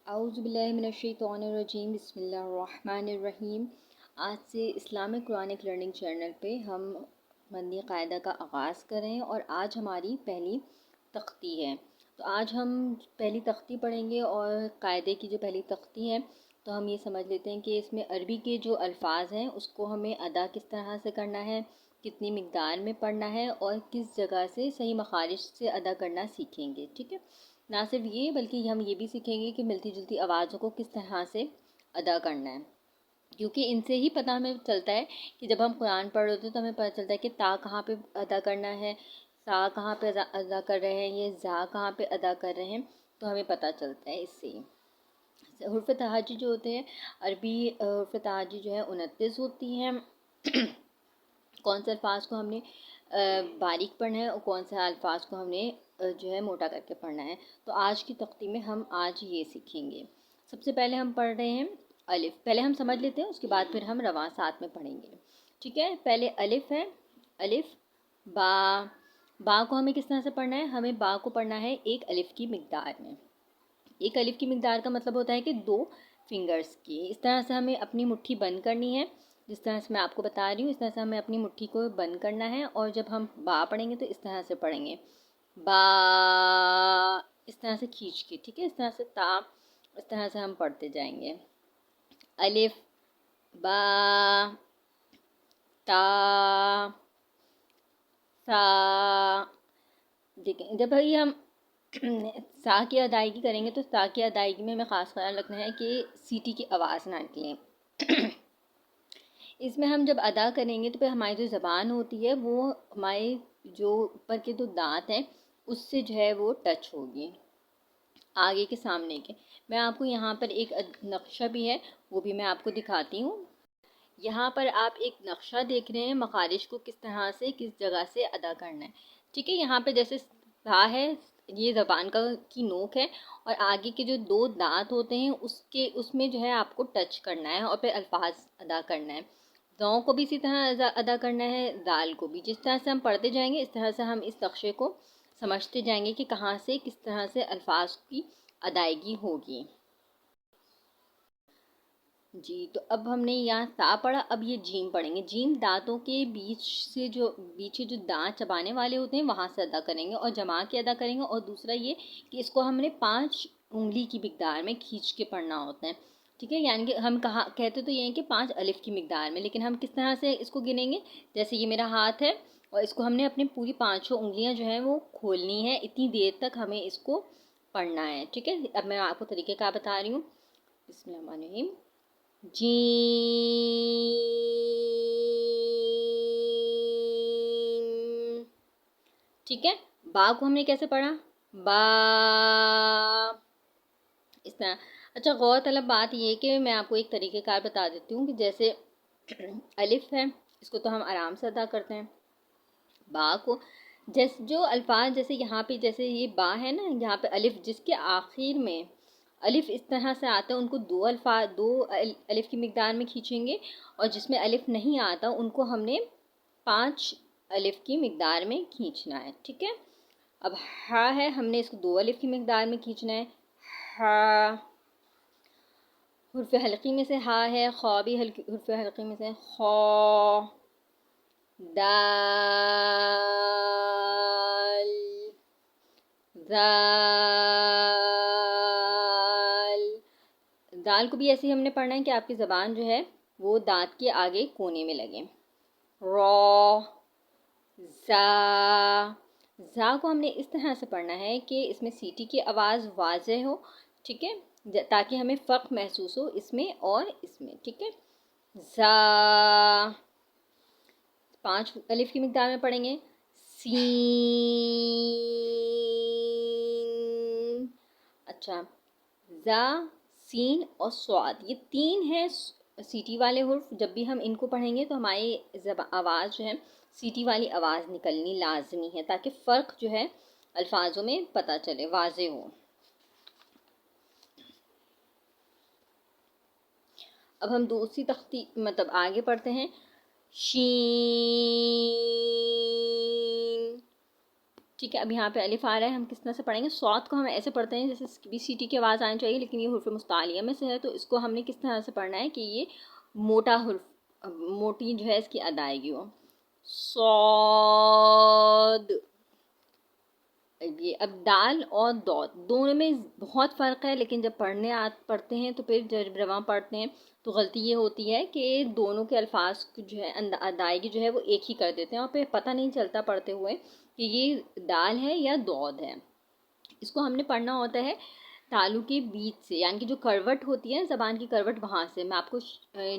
اعوذ باللہ من الشیطان الرجیم، بسم اللہ الرحمن الرحیم۔ آج سے اسلامک قرآنک لرننگ چینل پہ ہم مدنی قاعدہ کا آغاز کر رہے ہیں اور آج ہماری پہلی تختی ہے۔ تو آج ہم پہلی تختی پڑھیں گے اور قاعدے کی جو پہلی تختی ہے تو ہم یہ سمجھ لیتے ہیں کہ اس میں عربی کے جو الفاظ ہیں اس کو ہمیں ادا کس طرح سے کرنا ہے، کتنی مقدار میں پڑھنا ہے اور کس جگہ سے صحیح مخارج سے ادا کرنا سیکھیں گے، ٹھیک ہے۔ نہ صرف یہ بلکہ ہم یہ بھی سیکھیں گے کہ ملتی جلتی آوازوں کو کس طرح سے ادا کرنا ہے، کیونکہ ان سے ہی پتہ ہمیں چلتا ہے کہ جب ہم قرآن پڑھ رہے ہوتے ہیں تو ہمیں پتہ چلتا ہے کہ تا کہاں پہ ادا کرنا ہے، سا کہاں پہ ادا کر رہے ہیں، یہ زا کہاں پہ ادا کر رہے ہیں، تو ہمیں پتہ چلتا ہے اس سے۔ حروف تہاجی جو ہوتے ہیں، عربی حروف تہاجی جو ہے 29 ہوتی ہیں۔ کون سے الفاظ کو ہم نے باریک پڑھنا ہے اور کون سے الفاظ کو ہم نے جو ہے موٹا کر کے پڑھنا ہے، تو آج کی تختی میں ہم آج یہ سیکھیں گے۔ سب سے پہلے ہم پڑھ رہے ہیں الف، پہلے ہم سمجھ لیتے ہیں اس کے بعد پھر ہم رواں ساتھ میں پڑھیں گے، ٹھیک ہے۔ پہلے الف ہے، الف با، با کو ہمیں کس طرح سے پڑھنا ہے، ہمیں با کو پڑھنا ہے ایک الف کی مقدار میں۔ ایک الف کی مقدار کا مطلب ہوتا ہے کہ 2 فنگرز کی، اس طرح سے ہمیں اپنی مٹھی بند کرنی ہے، جس طرح سے میں آپ کو بتا رہی ہوں اس طرح سے ہمیں اپنی مٹھی کو بند کرنا ہے، اور جب ہم با پڑھیں گے تو اس طرح سے پڑھیں گے، با، اس طرح سے کھینچ کے، ٹھیک ہے۔ اس طرح سے تا، اس طرح سے ہم پڑھتے جائیں گے، الف با تا سا۔ دیکھیں جب بھائی ہم سا کی ادائیگی کریں گے تو سا کی ادائیگی میں ہمیں خاص خیال رکھنا ہے کہ سیٹی کی آواز نہ نکلیں۔ اس میں ہم جب ادا کریں گے تو پھر ہماری جو زبان ہوتی ہے وہ ہمارے جو اوپر کے جو دانت ہیں اس سے جو ہے وہ ٹچ ہوگی آگے کے سامنے کے۔ میں آپ کو یہاں پر ایک نقشہ بھی ہے وہ بھی میں آپ کو دکھاتی ہوں۔ یہاں پر آپ ایک نقشہ دیکھ رہے ہیں مخارج کو کس طرح سے کس جگہ سے ادا کرنا ہے، ٹھیک ہے۔ یہاں پہ جیسے سا ہے، یہ زبان کی نوک ہے اور آگے کے جو 2 دانت ہوتے ہیں اس میں جو ہے آپ کو ٹچ کرنا ہے اور پھر الفاظ ادا کرنا ہے۔ زوں کو بھی اسی طرح ادا کرنا ہے، دال کو بھی، جس طرح سے ہم پڑھتے جائیں گے اس طرح سے ہم اس نقشے کو سمجھتے جائیں گے کہ کہاں سے کس طرح سے الفاظ کی ادائیگی ہوگی۔ جی تو اب ہم نے یہاں سا پڑھا، اب یہ جیم پڑھیں گے۔ جیم دانتوں کے بیچ سے جو دانت چبانے والے ہوتے ہیں وہاں سے ادا کریں گے اور جما کے ادا کریں گے، اور دوسرا یہ کہ اس کو ہم نے 5 انگلی کی مقدار میں کھینچ کے پڑھنا ہوتا ہے، ٹھیک ہے۔ یعنی کہ ہم کہتے تو یہ ہیں کہ 5 الف کی مقدار میں، لیکن ہم کس طرح سے اس کو گنیں گے، جیسے یہ میرا ہاتھ ہے اور اس کو ہم نے اپنی پوری 5 انگلیاں جو ہیں وہ کھولنی ہے، اتنی دیر تک ہمیں اس کو پڑھنا ہے، ٹھیک ہے۔ اب میں آپ کو طریقہ کار بتا رہی ہوں۔ بسم اللہ الرحمن الرحیم، جیم، ٹھیک ہے۔ با کو ہم نے کیسے پڑھا، با، اس طرح۔ اچھا غور طلب بات یہ ہے کہ میں آپ کو ایک طریقہ کار بتا دیتی ہوں کہ جیسے الف ہے اس کو تو ہم آرام سے ادا کرتے ہیں، با کو جو الفاظ جیسے یہاں پہ جیسے یہ با ہے نا، یہاں پہ الف جس کے آخر میں الف اس طرح سے آتا ہے ان کو 2 الف کی مقدار میں کھینچیں گے، اور جس میں الف نہیں آتا ان کو ہم نے 5 الف کی مقدار میں کھینچنا ہے، ٹھیک ہے۔ اب ہا ہے، ہم نے اس کو 2 الف کی مقدار میں کھینچنا ہے، ہا۔ حرف حلقی میں سے ہا ہے، خا بھی حرف حلقی میں سے، خا، دال، زال۔ دال کو بھی ایسے ہی ہم نے پڑھنا ہے کہ آپ کی زبان جو ہے وہ دانت کے آگے کونے میں لگے، را، زا۔ زا کو ہم نے اس طرح سے پڑھنا ہے کہ اس میں سیٹی کی آواز واضح ہو، ٹھیک ہے، تاکہ ہمیں فرق محسوس ہو اس میں اور اس میں، ٹھیک ہے۔ زا 5 الف کی مقدار میں پڑھیں گے، سین، اچھا، زا، سین اور صاد، یہ 3 ہیں سیٹی والے حرف۔ جب بھی ہم ان کو پڑھیں گے تو ہماری آواز جو ہے سیٹی والی آواز نکلنی لازمی ہے تاکہ فرق جو ہے الفاظوں میں پتہ چلے، واضح ہو۔ اب ہم دوسری تختی مطلب آگے پڑھتے ہیں، شین، ٹھیک ہے. اب یہاں پہ الف آ رہا ہے, ہم کس طرح سے پڑھیں گے؟ صاد کو ہم ایسے پڑھتے ہیں جیسے بی سی ٹی کی آواز آنی چاہیے, لیکن یہ حروف مستعلیہ میں سے ہے, تو اس کو ہم نے کس طرح سے پڑھنا ہے کہ یہ موٹا حرف, موٹی جو ہے اس کی ادائیگی ہو. صاد. یہ اب دال اور دود دونوں میں بہت فرق ہے, لیکن جب پڑھتے ہیں تو پھر جب رواں پڑھتے ہیں تو غلطی یہ ہوتی ہے کہ دونوں کے الفاظ جو ہے ادائیگی جو ہے وہ ایک ہی کر دیتے ہیں, اور پھر پتہ نہیں چلتا پڑھتے ہوئے کہ یہ دال ہے یا دود ہے. اس کو ہم نے پڑھنا ہوتا ہے تالو کے بیچ سے, یعنی کہ جو کروٹ ہوتی ہے زبان کی کروٹ, وہاں سے. میں آپ کو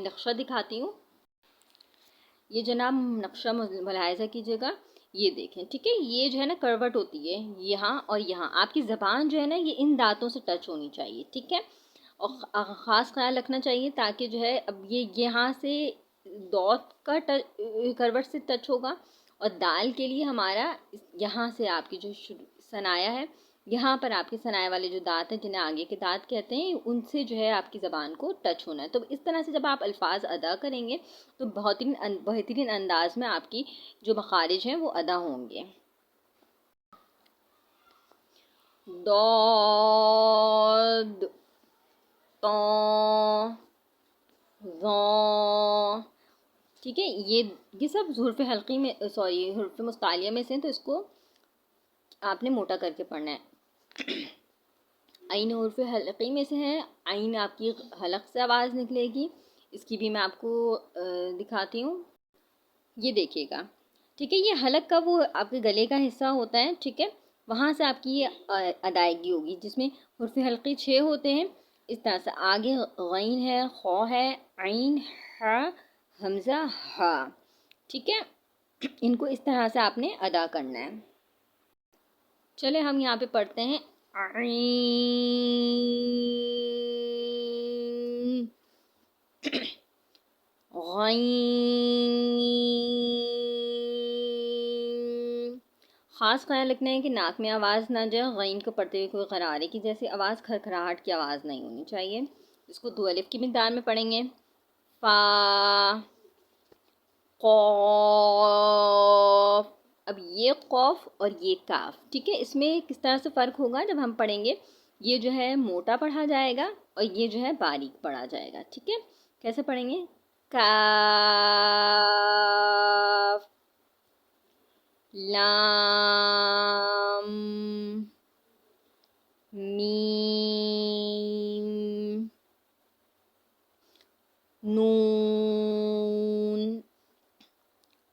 نقشہ دکھاتی ہوں. یہ جناب نقشہ ملاحظہ کیجیے گا, یہ دیکھیں, ٹھیک ہے. یہ جو ہے نا کروٹ ہوتی ہے یہاں اور یہاں. آپ کی زبان جو ہے نا یہ ان دانتوں سے ٹچ ہونی چاہیے, ٹھیک ہے. اور خاص خیال رکھنا چاہیے تاکہ جو ہے اب یہ یہاں سے دودھ کا کروٹ سے ٹچ ہوگا, اور دال کے لیے ہمارا یہاں سے آپ کی جو ثنایا ہے, یہاں پر آپ کے ثنایا والے جو دانت ہیں جنہیں آگے کے دانت کہتے ہیں, ان سے جو ہے آپ کی زبان کو ٹچ ہونا ہے. تو اس طرح سے جب آپ الفاظ ادا کریں گے تو بہترین انداز میں آپ کی جو مخارج ہیں وہ ادا ہوں گے. ضاد, طا, ظا, ٹھیک ہے. یہ سب حروف حلقی میں, سوری حروف مستعلیہ میں سے ہیں, تو اس کو آپ نے موٹا کر کے پڑھنا ہے. عین حروف حلقی میں سے ہے, عین آپ کی حلق سے آواز نکلے گی. اس کی بھی میں آپ کو دکھاتی ہوں, یہ دیکھیے گا, ٹھیک ہے. یہ حلق کا وہ آپ کے گلے کا حصہ ہوتا ہے, ٹھیک ہے. وہاں سے آپ کی یہ ادائیگی ہوگی, جس میں حروف حلقی 6 ہوتے ہیں. اس طرح سے آگے غین ہے, خو ہے, عین, ح, حمزہ, ہا, ٹھیک ہے. ان کو اس طرح سے آپ نے ادا کرنا ہے. چلے ہم یہاں پہ پڑھتے ہیں عین, غین. خاص خیال رکھنا ہے کہ ناک میں آواز نہ جائے, غین کو پڑھتے ہوئے کوئی غرارے کی جیسی آواز, کھرکھراہٹ کی آواز نہیں ہونی چاہیے. اس کو 2 الف کی مقدار میں پڑھیں گے. فا, قاف. اب یہ قوف اور یہ کاف, ٹھیک ہے. اس میں کس طرح سے فرق ہوگا جب ہم پڑھیں گے, یہ جو ہے موٹا پڑھا جائے گا اور یہ جو ہے باریک پڑھا جائے گا, ٹھیک ہے. کیسے پڑھیں گے؟ کاف, لام, میم, نون.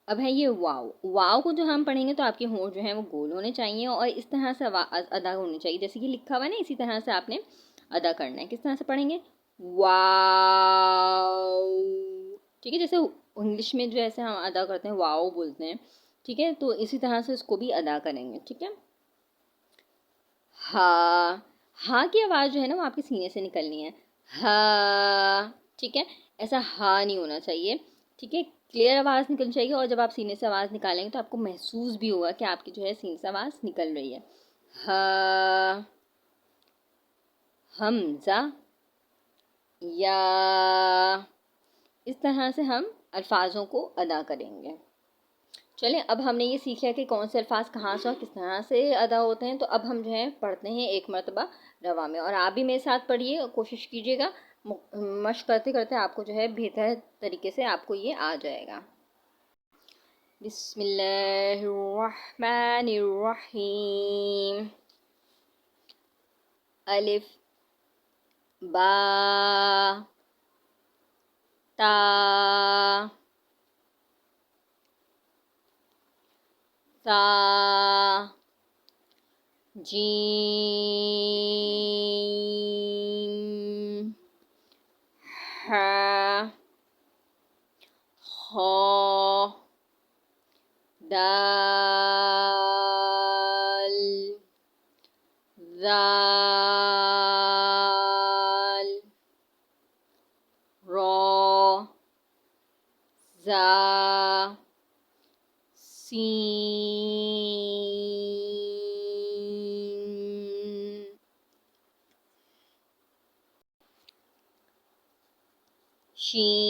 اب ہے یہ واو. واو کو جو ہم پڑھیں گے تو آپ کے ہونٹ جو ہیں وہ گول ہونے چاہیے اور اس طرح سے ادا ہونی چاہیے جیسے کہ لکھا ہوا ہے نا, اسی طرح سے آپ نے ادا کرنا ہے. کس طرح سے پڑھیں گے؟ واو, ٹھیک ہے. جیسے انگلش میں جو ایسے ہم ادا کرتے ہیں واو بولتے ہیں, ٹھیک ہے, تو اسی طرح سے اس کو بھی ادا کریں گے, ٹھیک ہے. ہا, ہا کی آواز جو ہے نا وہ آپ کے سینے سے نکلنی ہے. ہا, ٹھیک ہے. ایسا ہا نہیں ہونا چاہیے, ٹھیک ہے. کلیئر آواز نکلنی چاہیے, اور جب آپ سینے سے آواز نکالیں گے تو آپ کو محسوس بھی ہوگا کہ آپ کی جو ہے سینے سے آواز نکل رہی ہے. ہا, حمزہ, یا. اس طرح سے ہم الفاظوں کو ادا کریں گے. چلیں اب ہم نے یہ سیکھ لیا کہ کون سے الفاظ کہاں سے اور کس طرح سے ادا ہوتے ہیں, تو اب ہم جو ہے پڑھتے ہیں ایک مرتبہ روا میں, اور آپ بھی میرے ساتھ پڑھیے اور کوشش کیجیے گا, مشق کرتے کرتے آپ کو جو ہے بہتر طریقے سے آپ کو یہ آ جائے گا. بسم اللہ الرحمن الرحیم. الف, با, تا, ثا, جیم, ح, خا, دال, ذال, را, زا, سین, شین,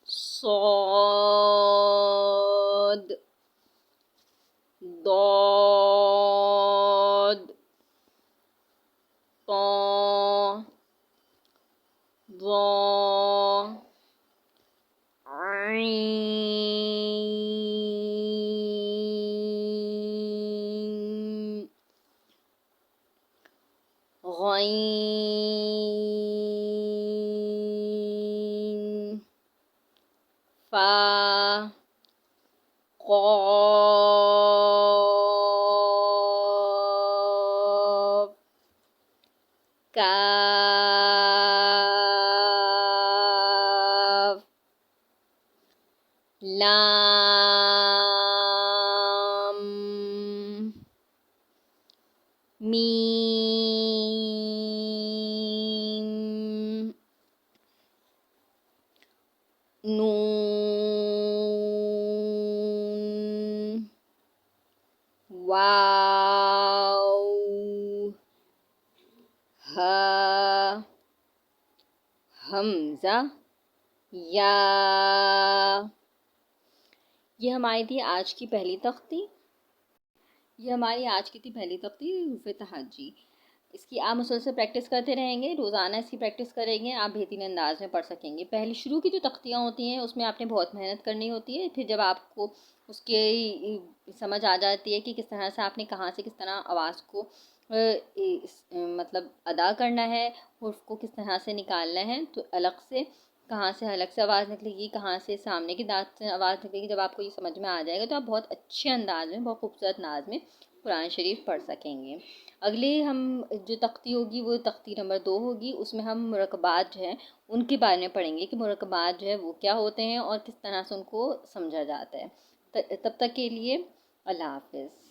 صاد. عين غين فا قاف کاف لام میم نون واو ہا حمزہ یا۔ یہ ہماری تھی آج کی پہلی تختی، حروف تہجی۔ اس کی آپ مسلسل پریکٹس کرتے رہیں گے، روزانہ اس کی پریکٹس کریں گے، آپ بہترین انداز میں پڑھ سکیں گے۔ پہلی شروع کی جو تختیاں ہوتی ہیں اس میں آپ نے بہت محنت کرنی ہوتی ہے، پھر جب آپ کو اس کی سمجھ آ جاتی ہے کہ کس طرح سے آپ نے کہاں سے کس طرح آواز کو مطلب ادا کرنا ہے، حرف کو کس طرح سے نکالنا ہے، تو الگ سے کہاں سے الگ سے آواز نکلے گی، کہاں سے سامنے کی دانت سے آواز نکلے گی، جب آپ کو یہ سمجھ میں آ جائے گا تو آپ بہت اچھے انداز میں، بہت خوبصورت انداز میں قرآن شریف پڑھ سکیں گے۔ اگلے ہم جو تختی ہوگی وہ تختی نمبر 2 ہوگی، اس میں ہم مرکبات جو ہیں ان کے بارے میں پڑھیں گے کہ مرکبات جو ہے وہ کیا ہوتے ہیں اور کس طرح سے ان کو سمجھا جاتا ہے۔ تب تک کے لیے اللہ حافظ۔